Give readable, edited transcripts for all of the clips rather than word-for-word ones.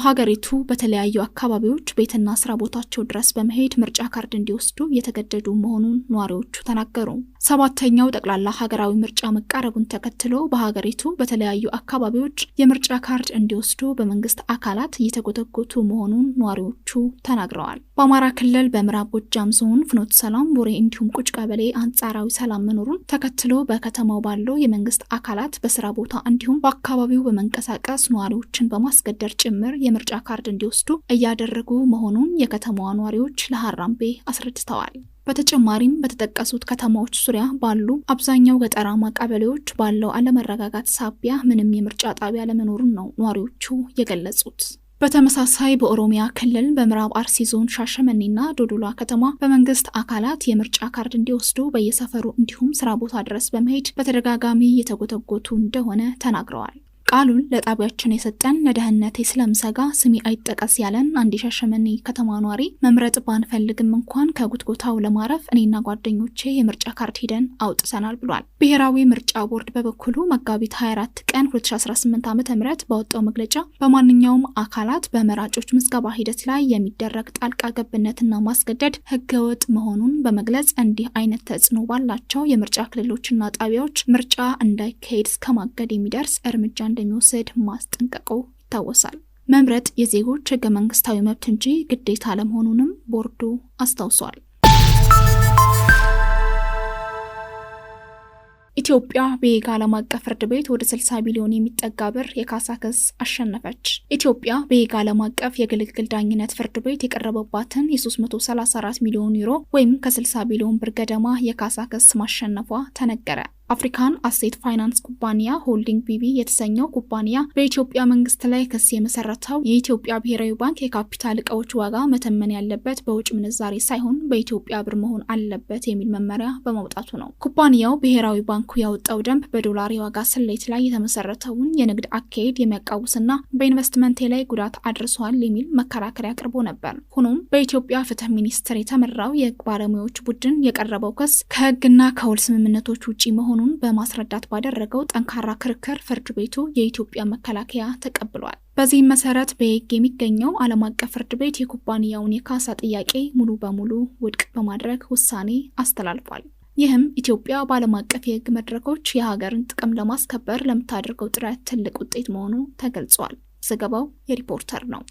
በሀገሪቱ በተለያዩ አካባቢዎች ቤትና ስራ ቦታቸው ድረስ በመሄድ ምርጫ ካርድ እንዲወስዱ እየተገደዱ መሆኑን ነዋሪዎቹ ተናገሩ። ሰባተኛው ጠቅላላ ሀገራዊ ምርጫ መቃረቡን ተከትሎ በሀገሪቱ በተለያዩ አካባቢዎች የምርጫ ካርድ እንዲወስዱ በመንግስት አካላት እየተጎተጎቱ መሆኑን ነዋሪዎቹ ተናግረዋል። በአማራ ክልል በምዕራብ ጎጃም ዞን ፍኖተ ሰላም፣ ቡሬ እንዲሁም ቁጭ ቀበሌ አንጻራዊ ሰላም መኖሩን ተከትሎ በከተማው ባለው የመንግስት አካላት በስራ ቦታ እንዲሁም በአካባቢው በመንቀሳቀስ ነዋሪዎችን በማስገደድ ጭምር የምርጫ ካርድ እንዲወስዱ እያደረጉ መሆኑን የከተማዋ ነዋሪዎች ለሐራምቤ አስረድተዋል። በተጨማሪም በተጠቀሱት ከተማዎች ዙሪያ ባሉ አብዛኛው ገጠራማ ቀበሌዎች ባለው አለመረጋጋት ሳቢያ ምንም የምርጫ ጣቢያ ለመኖሩን ነው ነዋሪዎቹ የገለጹት። በተመሳሳይ በኦሮሚያ ክልል በምዕራብ አርሲ ዞን ሻሸመኔና ዶዶላ ከተማ በመንግስት አካላት የምርጫ ካርድ እንዲወስዱ በየሰፈሩ እንዲሁም ስራ ቦታ ድረስ በመሄድ በተደጋጋሚ እየተጎተጎቱ እንደሆነ ተናግረዋል። ቃሉን ለጣቢያችን የሰጠን ለደህንነቴ ስለምሰጋ ስሜ አይጠቀስ ያለን አንድ የሻሸመኔ ከተማ ኗሪ መምረጥ ባንፈልግም እንኳን ከጉትጎታው ለማረፍ እኔና ጓደኞቼ የምርጫ ካርድ ሂደን አውጥተናል ብሏል። ብሔራዊ ምርጫ ቦርድ በበኩሉ መጋቢት 24 ቀን 2018 ዓ.ም ባወጣው መግለጫ በማንኛውም አካላት በመራጮች ምዝገባ ሂደት ላይ የሚደረግ ጣልቃ ገብነትና ማስገደድ ህገወጥ መሆኑን በመግለጽ እንዲህ አይነት ተጽዕኖ ባላቸው የምርጫ ክልሎችና ጣቢያዎች ምርጫ እንዳይካሄድ እስከማገድ የሚደርስ እርምጃ እንደሚወሰድ ማስጠንቀቁ ይታወሳል። መምረጥ የዜጎች ህገ መንግስታዊ መብት እንጂ ግዴታ አለመሆኑንም ቦርዱ አስታውሷል። ኢትዮጵያ በሄግ ዓለም አቀፍ ፍርድ ቤት ወደ 60 ቢሊዮን የሚጠጋ ብር የካሳ ክስ አሸነፈች። ኢትዮጵያ በሄግ ዓለም አቀፍ የግልግል ዳኝነት ፍርድ ቤት የቀረበባትን የ334 ሚሊዮን ዩሮ ወይም ከ60 ቢሊዮን ብር ገደማ የካሳ ክስ ማሸነፏ ተነገረ። አፍሪካን አሴት ፋይናንስ ኩባንያ ሆልዲንግ ቢቢ የተሰኘው ኩባንያ በኢትዮጵያ መንግስት ላይ ክስ የመሰረተው የኢትዮጵያ ብሔራዊ ባንክ የካፒታል እቃዎች ዋጋ መተመን ያለበት በውጭ ምንዛሬ ሳይሆን በኢትዮጵያ ብር መሆን አለበት የሚል መመሪያ በማውጣቱ ነው። ኩባንያው ብሔራዊ ባንኩ ያወጣው ደንብ በዶላር የዋጋ ስሌት ላይ የተመሰረተውን የንግድ አካሄድ የሚያቃውስና በኢንቨስትመንት ላይ ጉዳት አድርሷል የሚል መከራከሪያ አቅርቦ ነበር። ሆኖም በኢትዮጵያ ፍትህ ሚኒስቴር የተመራው የህግ ባለሙያዎች ቡድን የቀረበው ክስ ከህግና ከውል ስምምነቶች ውጪ መሆኑን በማስረዳት ባደረገው ጠንካራ ክርክር ፍርድ ቤቱ የኢትዮጵያ መከላከያ ተቀብሏል። በዚህም መሰረት በሄግ የሚገኘው ዓለም አቀፍ ፍርድ ቤት የኩባንያውን የካሳ ጥያቄ ሙሉ በሙሉ ውድቅ በማድረግ ውሳኔ አስተላልፏል። ይህም ኢትዮጵያ በዓለም አቀፍ የህግ መድረኮች የሀገርን ጥቅም ለማስከበር ለምታደርገው ጥረት ትልቅ ውጤት መሆኑ ተገልጿል። ዘገባው የሪፖርተር ነው።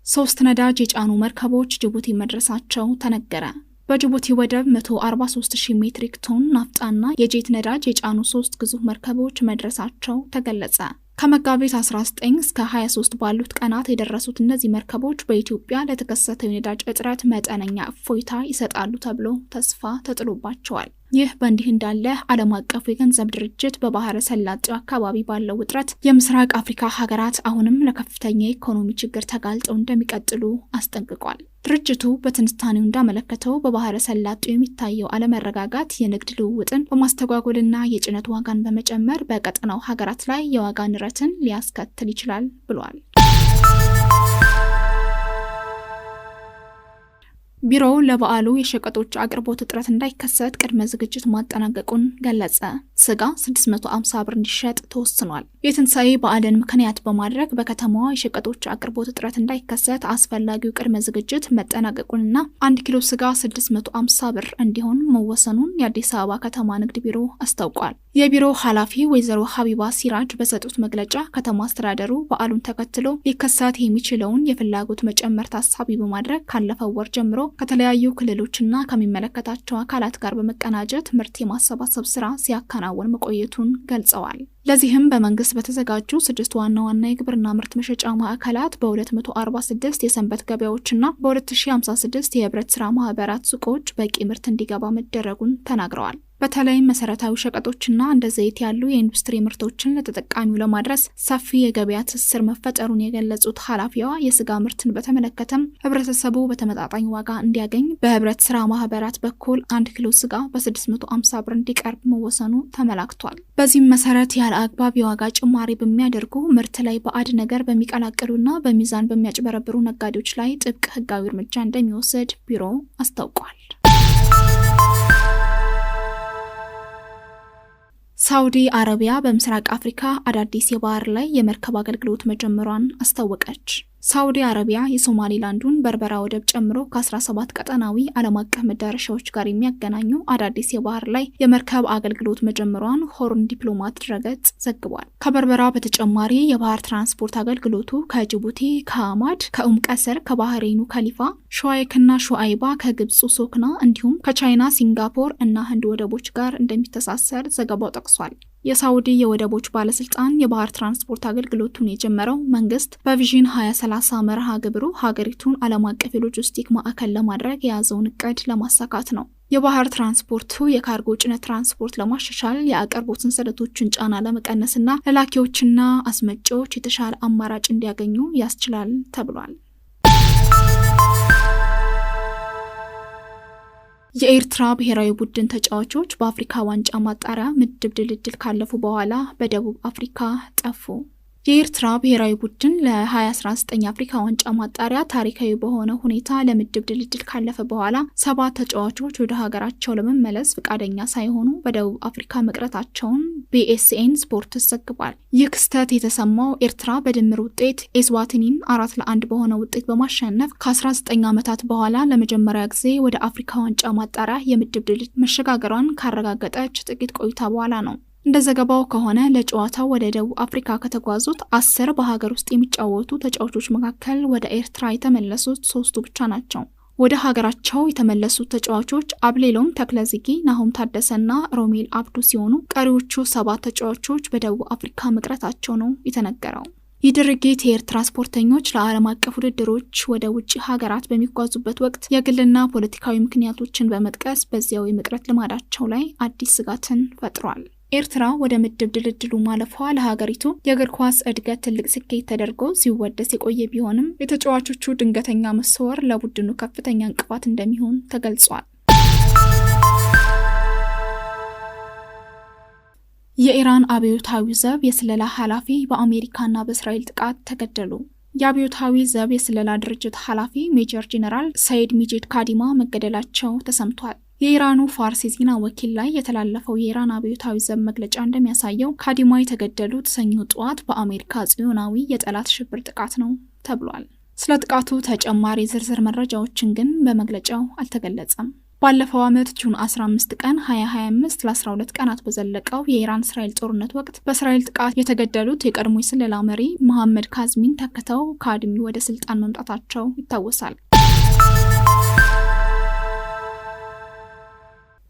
3 ነዳጅ የጫኑ መርከቦች ጅቡቲ መድረሳቸው ተነገረ። በጅቡቲ ወደብ 143,000 ሜትሪክ ቶን ናፍጣና የጄት ነዳጅ የጫኑ 3 ግዙፍ መርከቦች መድረሳቸው ተገለጸ። ከመጋቢት 19 እስከ 23 ባሉት ቀናት የደረሱት እነዚህ መርከቦች በኢትዮጵያ ለተከሰተው የነዳጅ እጥረት መጠነኛ እፎይታ ይሰጣሉ ተብሎ ተስፋ ተጥሎባቸዋል። ይህ በእንዲህ እንዳለ ዓለም አቀፉ የገንዘብ ድርጅት በባህረ ሰላጤው አካባቢ ባለው ውጥረት የምስራቅ አፍሪካ ሀገራት አሁንም ለከፍተኛ የኢኮኖሚ ችግር ተጋልጠው እንደሚቀጥሉ አስጠንቅቋል። ድርጅቱ በትንታኔው እንዳመለከተው በባህረ ሰላጤው የሚታየው አለመረጋጋት የንግድ ልውውጥን በማስተጓጎልና የጭነት ዋጋን በመጨመር በቀጠናው ሀገራት ላይ የዋጋ ንረትን ሊያስከትል ይችላል ብሏል። ቢሮው ለበዓሉ የሸቀጦች አቅርቦት እጥረት እንዳይከሰት ቅድመ ዝግጅት ማጠናቀቁን ገለጸ። ስጋ 650 ብር እንዲሸጥ ተወስኗል። የትንሳኤ በዓልን ምክንያት በማድረግ በከተማዋ የሸቀጦች አቅርቦት እጥረት እንዳይከሰት አስፈላጊው ቅድመ ዝግጅት መጠናቀቁንና 1 ኪሎ ስጋ 650 ብር እንዲሆን መወሰኑን የአዲስ አበባ ከተማ ንግድ ቢሮ አስታውቋል። የቢሮው ኃላፊ ወይዘሮ ሀቢባ ሲራጅ በሰጡት መግለጫ ከተማ አስተዳደሩ በዓሉን ተከትሎ ሊከሰት የሚችለውን የፍላጎት መጨመር ታሳቢ በማድረግ ካለፈው ወር ጀምሮ ከተለያዩ ክልሎችና ከሚመለከታቸው አካላት ጋር በመቀናጀት ምርት የማሰባሰብ ስራ ሲያከናውን መቆየቱን ገልጸዋል። ለዚህም በመንግስት በተዘጋጁ 6 ዋና ዋና የግብርና ምርት መሸጫ ማዕከላት በ246 የሰንበት ገበያዎችና በ2056 የህብረት ስራ ማህበራት ሱቆች በቂ ምርት እንዲገባ መደረጉን ተናግረዋል። በተለይም መሰረታዊ ሸቀጦችና እንደ ዘይት ያሉ የኢንዱስትሪ ምርቶችን ለተጠቃሚው ለማድረስ ሰፊ የገበያ ትስስር መፈጠሩን የገለጹት ኃላፊዋ የስጋ ምርትን በተመለከተም ህብረተሰቡ በተመጣጣኝ ዋጋ እንዲያገኝ በህብረት ስራ ማህበራት በኩል 1 ኪሎ ስጋ በ650 ብር እንዲቀርብ መወሰኑ ተመላክቷል። በዚህም መሰረት ያለ አግባብ የዋጋ ጭማሪ በሚያደርጉ ምርት ላይ ባዕድ ነገር በሚቀላቅሉና በሚዛን በሚያጭበረብሩ ነጋዴዎች ላይ ጥብቅ ህጋዊ እርምጃ እንደሚወስድ ቢሮ አስታውቋል። ሳውዲ አረቢያ በምስራቅ አፍሪካ አዳዲስ የባህር ላይ የመርከብ አገልግሎት መጀመሯን አስታወቀች። ሳውዲ አረቢያ የሶማሊላንዱን በርበራ ወደብ ጨምሮ ከ17 ቀጠናዊ ዓለም አቀፍ መዳረሻዎች ጋር የሚያገናኙ አዳዲስ የባህር ላይ የመርከብ አገልግሎት መጀመሯን ሆርን ዲፕሎማት ድረገጽ ዘግቧል። ከበርበራ በተጨማሪ የባህር ትራንስፖርት አገልግሎቱ ከጅቡቲ፣ ከአማድ፣ ቀሰር፣ ከባህሬኑ ከሊፋ፣ ሸዋይክና ሹአይባ፣ ከግብፁ ሶክና እንዲሁም ከቻይና ሲንጋፖር እና ህንድ ወደቦች ጋር እንደሚተሳሰር ዘገባው ጠቅሷል። የሳውዲ የወደቦች ባለስልጣን የባህር ትራንስፖርት አገልግሎቱን የጀመረው መንግስት በቪዥን 2030 መርሃ ግብሩ ሀገሪቱን ዓለም አቀፍ የሎጂስቲክ ማዕከል ለማድረግ የያዘውን እቅድ ለማሳካት ነው። የባህር ትራንስፖርቱ የካርጎ ጭነት ትራንስፖርት ለማሻሻል፣ የአቅርቦት ሰንሰለቶችን ጫና ለመቀነስና ለላኪዎችና አስመጪዎች የተሻለ አማራጭ እንዲያገኙ ያስችላል ተብሏል። የኤርትራ ብሔራዊ ቡድን ተጫዋቾች በአፍሪካ ዋንጫ ማጣሪያ ምድብ ድልድል ካለፉ በኋላ በደቡብ አፍሪካ ጠፉ። የኤርትራ ብሔራዊ ቡድን ለ2019 አፍሪካ ዋንጫ ማጣሪያ ታሪካዊ በሆነ ሁኔታ ለምድብ ድልድል ካለፈ በኋላ 7 ተጫዋቾች ወደ ሀገራቸው ለመመለስ ፈቃደኛ ሳይሆኑ በደቡብ አፍሪካ መቅረታቸውን ቢኤስኤን ስፖርት ዘግቧል። ይህ ክስተት የተሰማው ኤርትራ በድምር ውጤት ኤስዋቲኒን 4-1 በሆነ ውጤት በማሸነፍ ከ19 ዓመታት በኋላ ለመጀመሪያ ጊዜ ወደ አፍሪካ ዋንጫ ማጣሪያ የምድብ ድልድል መሸጋገሯን ካረጋገጠች ጥቂት ቆይታ በኋላ ነው። እንደ ዘገባው ከሆነ ለጨዋታው ወደ ደቡብ አፍሪካ ከተጓዙት 10 በሀገር ውስጥ የሚጫወቱ ተጫዋቾች መካከል ወደ ኤርትራ የተመለሱት 3ቱ ብቻ ናቸው። ወደ ሀገራቸው የተመለሱት ተጫዋቾች አብሌሎም ተክለዝጊ፣ ናሆም ታደሰና ሮሜል አብዱ ሲሆኑ ቀሪዎቹ 7 ተጫዋቾች በደቡብ አፍሪካ መቅረታቸው ነው የተነገረው። ይህ ድርጊት የኤርትራ ስፖርተኞች ለዓለም አቀፍ ውድድሮች ወደ ውጭ ሀገራት በሚጓዙበት ወቅት የግልና ፖለቲካዊ ምክንያቶችን በመጥቀስ በዚያው የመቅረት ልማዳቸው ላይ አዲስ ስጋትን ፈጥሯል። ኤርትራ ወደ ምድብ ድልድሉ ማለፏ ለሀገሪቱ የእግር ኳስ እድገት ትልቅ ስኬት ተደርጎ ሲወደስ የቆየ ቢሆንም የተጫዋቾቹ ድንገተኛ መሰወር ለቡድኑ ከፍተኛ እንቅፋት እንደሚሆን ተገልጿል። የኢራን አብዮታዊ ዘብ የስለላ ኃላፊ በአሜሪካና በእስራኤል ጥቃት ተገደሉ። የአብዮታዊ ዘብ የስለላ ድርጅት ኃላፊ ሜጀር ጄኔራል ሰይድ ሚጂድ ካዲማ መገደላቸው ተሰምቷል። የኢራኑ ፋርስ የዜና ወኪል ላይ የተላለፈው የኢራን አብዮታዊ ዘብ መግለጫ እንደሚያሳየው ካዲማ የተገደሉት ሰኞ ጠዋት በአሜሪካ ጽዮናዊ የጠላት ሽብር ጥቃት ነው ተብሏል። ስለ ጥቃቱ ተጨማሪ ዝርዝር መረጃዎችን ግን በመግለጫው አልተገለጸም። ባለፈው ዓመት ጁን 15 ቀን 2025 ለ12 ቀናት በዘለቀው የኢራን እስራኤል ጦርነት ወቅት በእስራኤል ጥቃት የተገደሉት የቀድሞ የስለላ መሪ መሐመድ ካዝሚን ተክተው ካድሚ ወደ ስልጣን መምጣታቸው ይታወሳል።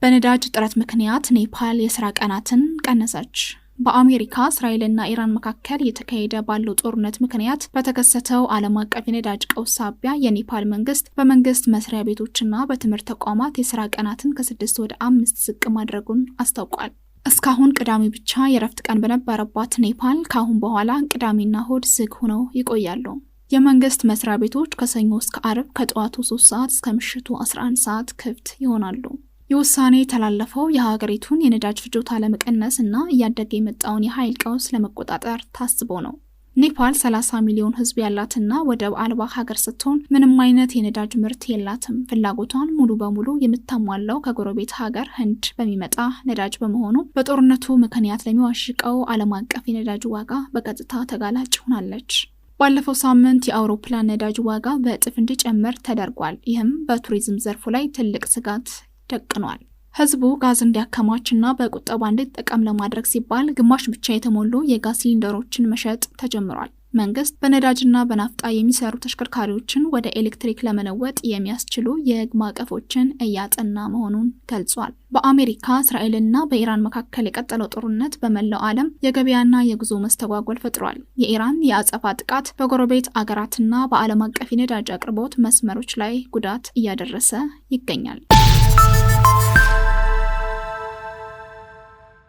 በነዳጅ እጥረት ምክንያት ኔፓል የስራ ቀናትን ቀነሰች። በአሜሪካ እስራኤልና ኢራን መካከል እየተካሄደ ባለው ጦርነት ምክንያት በተከሰተው ዓለም አቀፍ የነዳጅ ቀውስ ሳቢያ የኔፓል መንግስት በመንግስት መስሪያ ቤቶችና በትምህርት ተቋማት የስራ ቀናትን ከ6 ወደ 5 ዝቅ ማድረጉን አስታውቋል። እስካሁን ቅዳሜ ብቻ የረፍት ቀን በነበረባት ኔፓል ካሁን በኋላ ቅዳሜና እሁድ ዝግ ሆነው ይቆያሉ። የመንግስት መስሪያ ቤቶች ከሰኞ እስከ አርብ ከጠዋቱ 3 ሰዓት እስከ ምሽቱ 11 ሰዓት ክፍት ይሆናሉ። የውሳኔ የተላለፈው የሀገሪቱን የነዳጅ ፍጆታ ለመቀነስ እና እያደገ የመጣውን የኃይል ቀውስ ለመቆጣጠር ታስቦ ነው። ኔፓል 30 ሚሊዮን ህዝብ ያላትና ወደብ አልባ ሀገር ስትሆን ምንም አይነት የነዳጅ ምርት የላትም። ፍላጎቷን ሙሉ በሙሉ የምታሟላው ከጎረቤት ሀገር ህንድ በሚመጣ ነዳጅ በመሆኑ በጦርነቱ ምክንያት ለሚዋሽቀው ዓለም አቀፍ የነዳጅ ዋጋ በቀጥታ ተጋላጭ ሆናለች። ባለፈው ሳምንት የአውሮፕላን ነዳጅ ዋጋ በእጥፍ እንዲጨምር ተደርጓል። ይህም በቱሪዝም ዘርፉ ላይ ትልቅ ስጋት ደቅኗል። ህዝቡ ጋዝ እንዲያከማችና በቁጠባ እንዲጠቀም ለማድረግ ሲባል ግማሽ ብቻ የተሞሉ የጋዝ ሲሊንደሮችን መሸጥ ተጀምሯል። መንግስት በነዳጅና በናፍጣ የሚሰሩ ተሽከርካሪዎችን ወደ ኤሌክትሪክ ለመለወጥ የሚያስችሉ የህግ ማዕቀፎችን እያጠና መሆኑን ገልጿል። በአሜሪካ እስራኤልና በኢራን መካከል የቀጠለው ጦርነት በመላው ዓለም የገበያና የጉዞ መስተጓጎል ፈጥሯል። የኢራን የአጸፋ ጥቃት በጎረቤት አገራትና በዓለም አቀፍ የነዳጅ አቅርቦት መስመሮች ላይ ጉዳት እያደረሰ ይገኛል።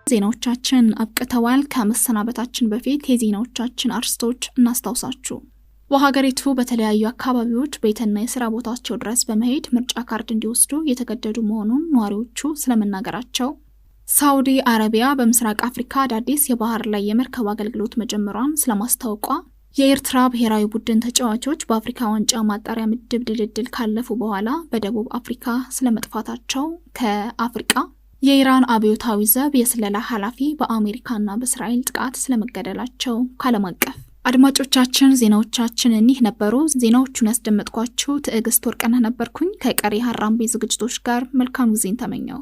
ዜናዎቻችን አብቅተዋል። ከመሰናበታችን በፊት የዜናዎቻችን አርዕስቶች እናስታውሳችሁ። በሀገሪቱ በተለያዩ አካባቢዎች ቤትና የስራ ቦታቸው ድረስ በመሄድ ምርጫ ካርድ እንዲወስዱ የተገደዱ መሆኑን ነዋሪዎቹ ስለመናገራቸው፣ ሳውዲ አረቢያ በምስራቅ አፍሪካ አዳዲስ የባህር ላይ የመርከብ አገልግሎት መጀመሯን ስለማስታወቋ፣ የኤርትራ ብሔራዊ ቡድን ተጫዋቾች በአፍሪካ ዋንጫ ማጣሪያ ምድብ ድልድል ካለፉ በኋላ በደቡብ አፍሪካ ስለመጥፋታቸው፣ ከአፍሪካ የኢራን አብዮታዊ ዘብ የስለላ ኃላፊ በአሜሪካና በእስራኤል ጥቃት ስለመገደላቸው ዓለም አቀፍ። አድማጮቻችን ዜናዎቻችን እኒህ ነበሩ። ዜናዎቹን ያስደመጥኳችሁ ትዕግስት ወርቅነህ ነበርኩኝ። ከቀሪ ሀራምቤ ዝግጅቶች ጋር መልካም ጊዜን ተመኘው።